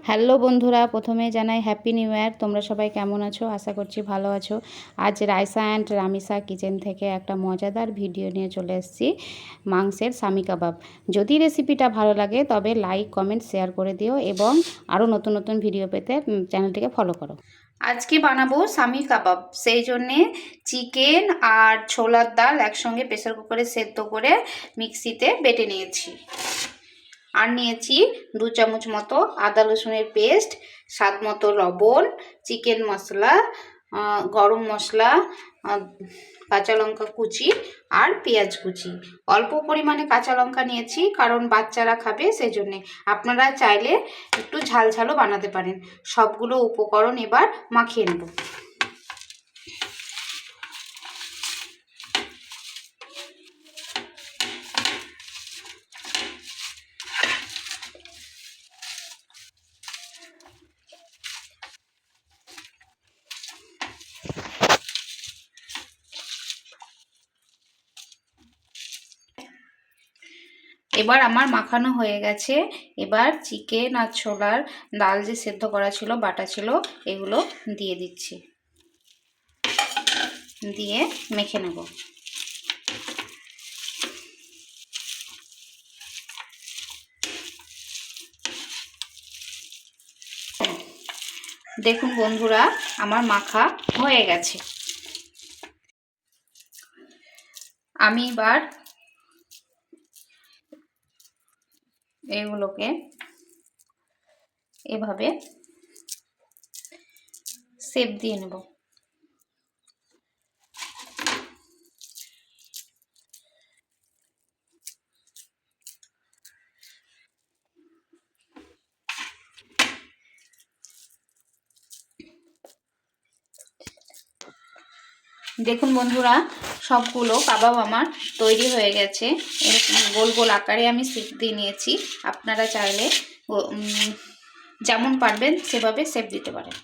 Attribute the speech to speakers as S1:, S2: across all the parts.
S1: Hello বন্ধুরা, প্রথমে জানাই হ্যাপি নিউ ইয়ার। তোমরা সবাই কেমন আছো? আশা করছি ভালো আছো। আজ রাইসা অ্যান্ড রামিসা কিচেন থেকে একটা মজাদার ভিডিও নিয়ে চলে এসেছি, মাংসের সামি কাবাব। যদি রেসিপিটা ভালো লাগে তবে লাইক, কমেন্ট, শেয়ার করে দিও এবং আরও নতুন নতুন ভিডিও পেতে চ্যানেলটিকে ফলো করো। আজকে বানাবো সামি কাবাব। সেই জন্যে চিকেন আর ছোলার ডাল একসঙ্গে প্রেসার কুকারে সেদ্ধ করে মিক্সিতে বেটে নিয়েছি। আর নিয়েছি 2 চামচ মতো আদা রসুনের পেস্ট, স্বাদ মতো লবণ, চিকেন মশলা, গরম মশলা, কাঁচা লঙ্কা কুচি আর পেঁয়াজ কুচি। অল্প পরিমাণে কাঁচা লঙ্কা নিয়েছি কারণ বাচ্চারা খাবে, সেই জন্যে। আপনারা চাইলে একটু ঝাল ঝালও বানাতে পারেন। সবগুলো উপকরণ এবার মাখিয়ে নেব। এবার আমার মাখানো হয়ে গেছে। এবার চিকেন আর ছোলার ডাল যে সেদ্ধ করা ছিল, বাটা ছিল, এগুলো দিয়ে দিচ্ছি, দিয়ে মেখে নেব। দেখুন বন্ধুরা, আমার মাখা হয়ে গেছে। আমি এবার এগুলোকে এভাবে শেপ দিয়ে নেব। দেখুন বন্ধুরা, সবগুলো কাবাব আমার তৈরি হয়ে গেছে। এরকম গোল গোল আকারে আমি শেপ দিয়ে নিয়েছি। আপনারা চাইলে যেমন পারবেন সেভাবে শেপ দিতে পারেন।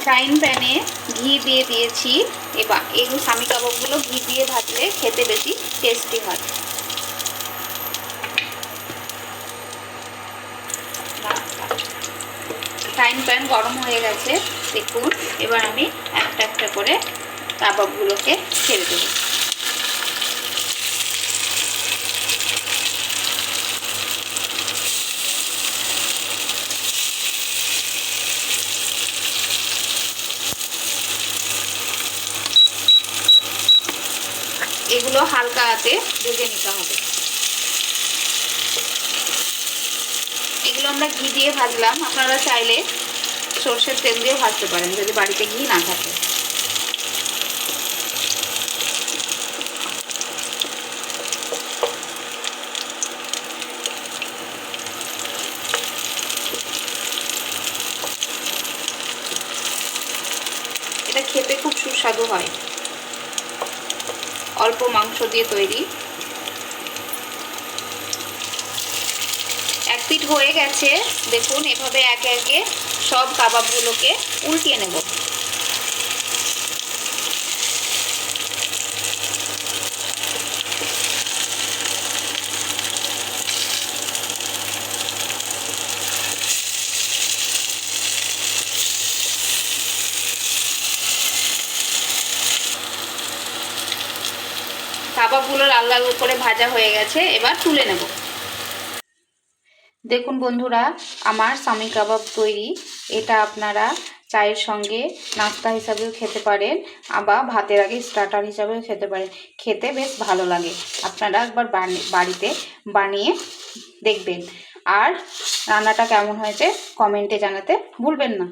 S1: ফ্রাইং প্যানে ঘি দিয়ে দিয়েছি। এবার এই সামি কাবাবগুলো ঘি দিয়ে ভাজলে খেতে বেশি টেস্টি হয়। ফ্রাইং প্যান গরম হয়ে গেছে, দেখুন। এবার আমি একটা একটা করে কাবাবগুলোকে ছেড়ে দেব। এগুলো হালকা হাতে ভেজে নিতে হবে। এগুলো আমরা ঘি দিয়ে ভাজলাম, আপনারা চাইলে সরষের তেল দিয়ে ভাজতে পারেন যদি বাড়িতে ঘি না থাকে। এটা খেতে খুব সুস্বাদু হয়, অল্প মাংস দিয়ে তৈরি। এক পিঠ হয়ে গেছে, দেখুন। এভাবে একে একে সব কাবাবগুলোকে উল্টিয়ে নেব। কাবাবগুলো লাল লাল করে ভাজা হয়ে গেছে, এবার তুলে নেব। দেখুন বন্ধুরা, আমার সামি কাবাব তৈরি। এটা আপনারা চায়ের সঙ্গে নাস্তা হিসাবেও খেতে পারেন, আবার ভাতের আগে স্টার্টার হিসাবেও খেতে পারেন। খেতে বেশ ভালো লাগে। আপনারা একবার বাড়িতে বানিয়ে দেখবেন। আর রান্নাটা কেমন হয়েছে কমেন্টে জানাতে ভুলবেন না।